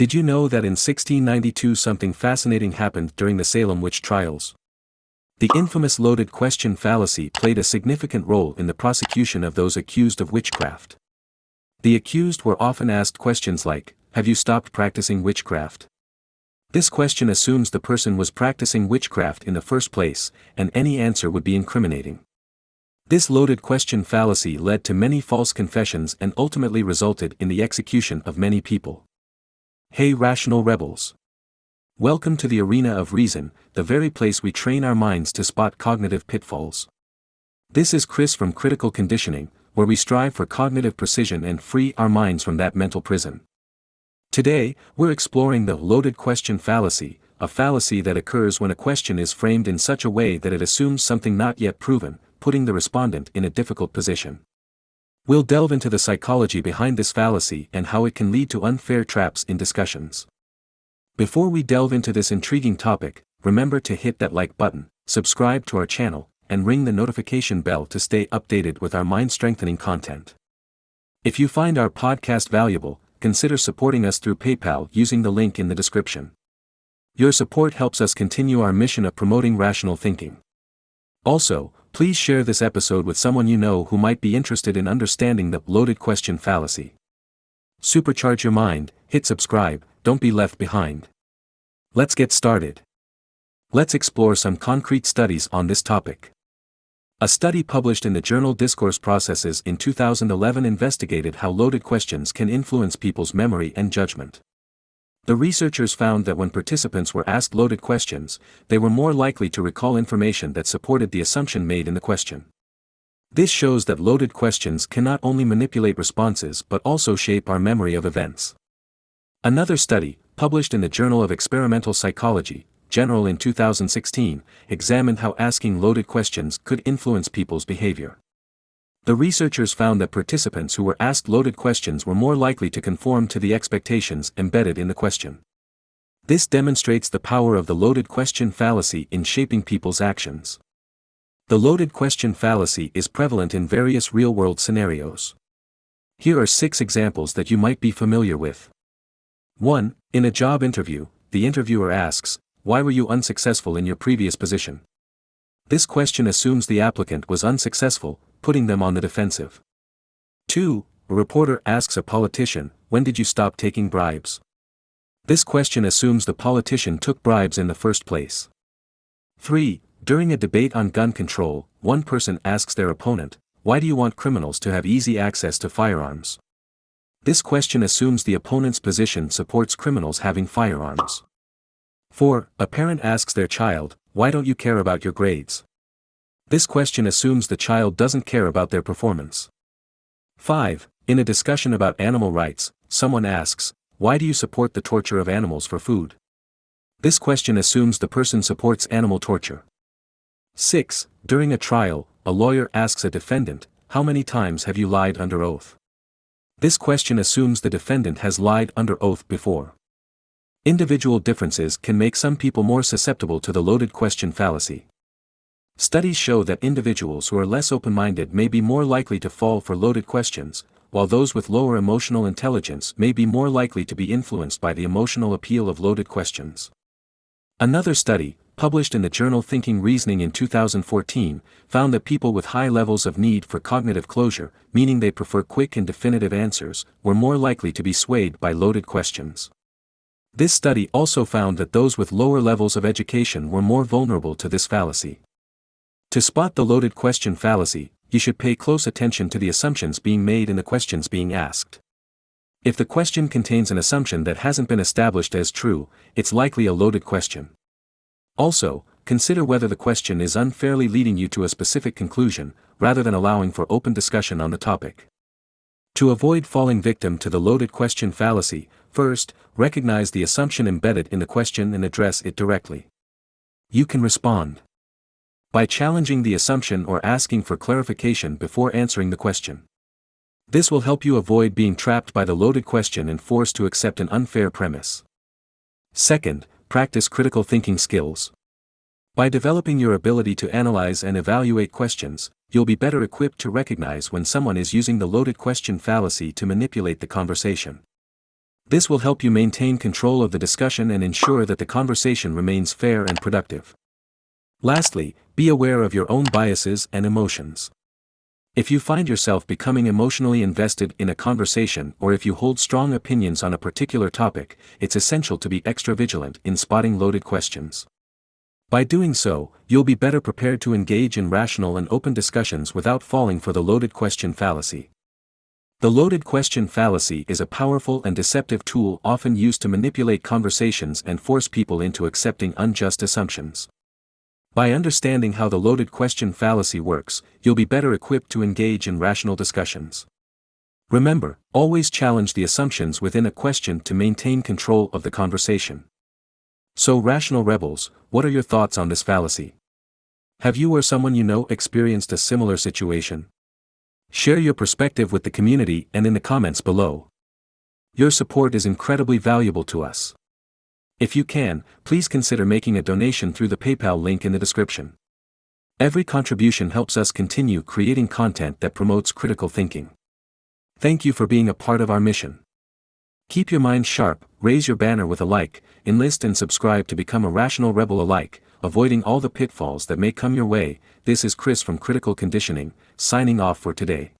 Did you know that in 1692 something fascinating happened during the Salem witch trials? The infamous loaded question fallacy played a significant role in the prosecution of those accused of witchcraft. The accused were often asked questions like, "Have you stopped practicing witchcraft?" This question assumes the person was practicing witchcraft in the first place, and any answer would be incriminating. This loaded question fallacy led to many false confessions and ultimately resulted in the execution of many people. Hey rational rebels! Welcome to the arena of reason, the very place we train our minds to spot cognitive pitfalls. This is Chris from Critical Conditioning, where we strive for cognitive precision and free our minds from that mental prison. Today, we're exploring the loaded question fallacy, a fallacy that occurs when a question is framed in such a way that it assumes something not yet proven, putting the respondent in a difficult position. We'll delve into the psychology behind this fallacy and how it can lead to unfair traps in discussions. Before we delve into this intriguing topic, remember to hit that like button, subscribe to our channel, and ring the notification bell to stay updated with our mind-strengthening content. If you find our podcast valuable, consider supporting us through PayPal using the link in the description. Your support helps us continue our mission of promoting rational thinking. Also, please share this episode with someone you know who might be interested in understanding the loaded question fallacy. Supercharge your mind, hit subscribe, don't be left behind. Let's get started. Let's explore some concrete studies on this topic. A study published in the journal Discourse Processes in 2011 investigated how loaded questions can influence people's memory and judgment. The researchers found that when participants were asked loaded questions, they were more likely to recall information that supported the assumption made in the question. This shows that loaded questions can not only manipulate responses but also shape our memory of events. Another study, published in the Journal of Experimental Psychology, General in 2016, examined how asking loaded questions could influence people's behavior. The researchers found that participants who were asked loaded questions were more likely to conform to the expectations embedded in the question. This demonstrates the power of the loaded question fallacy in shaping people's actions. The loaded question fallacy is prevalent in various real-world scenarios. Here are 6 examples that you might be familiar with. 1. In a job interview, the interviewer asks, "Why were you unsuccessful in your previous position?" This question assumes the applicant was unsuccessful, putting them on the defensive. 2. A reporter asks a politician, "When did you stop taking bribes?" This question assumes the politician took bribes in the first place. 3. During a debate on gun control, one person asks their opponent, "Why do you want criminals to have easy access to firearms?" This question assumes the opponent's position supports criminals having firearms. 4. A parent asks their child, "Why don't you care about your grades?" This question assumes the child doesn't care about their performance. 5. In a discussion about animal rights, someone asks, "Why do you support the torture of animals for food?" This question assumes the person supports animal torture. 6. During a trial, a lawyer asks a defendant, "How many times have you lied under oath?" This question assumes the defendant has lied under oath before. Individual differences can make some people more susceptible to the loaded question fallacy. Studies show that individuals who are less open-minded may be more likely to fall for loaded questions, while those with lower emotional intelligence may be more likely to be influenced by the emotional appeal of loaded questions. Another study, published in the journal Thinking Reasoning in 2014, found that people with high levels of need for cognitive closure, meaning they prefer quick and definitive answers, were more likely to be swayed by loaded questions. This study also found that those with lower levels of education were more vulnerable to this fallacy. To spot the loaded question fallacy, you should pay close attention to the assumptions being made in the questions being asked. If the question contains an assumption that hasn't been established as true, it's likely a loaded question. Also, consider whether the question is unfairly leading you to a specific conclusion, rather than allowing for open discussion on the topic. To avoid falling victim to the loaded question fallacy, first, recognize the assumption embedded in the question and address it directly. You can respond by challenging the assumption or asking for clarification before answering the question. This will help you avoid being trapped by the loaded question and forced to accept an unfair premise. Second, practice critical thinking skills. By developing your ability to analyze and evaluate questions, you'll be better equipped to recognize when someone is using the loaded question fallacy to manipulate the conversation. This will help you maintain control of the discussion and ensure that the conversation remains fair and productive. Lastly, be aware of your own biases and emotions. If you find yourself becoming emotionally invested in a conversation or if you hold strong opinions on a particular topic, it's essential to be extra vigilant in spotting loaded questions. By doing so, you'll be better prepared to engage in rational and open discussions without falling for the loaded question fallacy. The loaded question fallacy is a powerful and deceptive tool often used to manipulate conversations and force people into accepting unjust assumptions. By understanding how the loaded question fallacy works, you'll be better equipped to engage in rational discussions. Remember, always challenge the assumptions within a question to maintain control of the conversation. So, rational rebels, what are your thoughts on this fallacy? Have you or someone you know experienced a similar situation? Share your perspective with the community and in the comments below. Your support is incredibly valuable to us. If you can, please consider making a donation through the PayPal link in the description. Every contribution helps us continue creating content that promotes critical thinking. Thank you for being a part of our mission. Keep your mind sharp, raise your banner with a like, enlist and subscribe to become a rational rebel alike, avoiding all the pitfalls that may come your way. This is Chris from Critical Conditioning, signing off for today.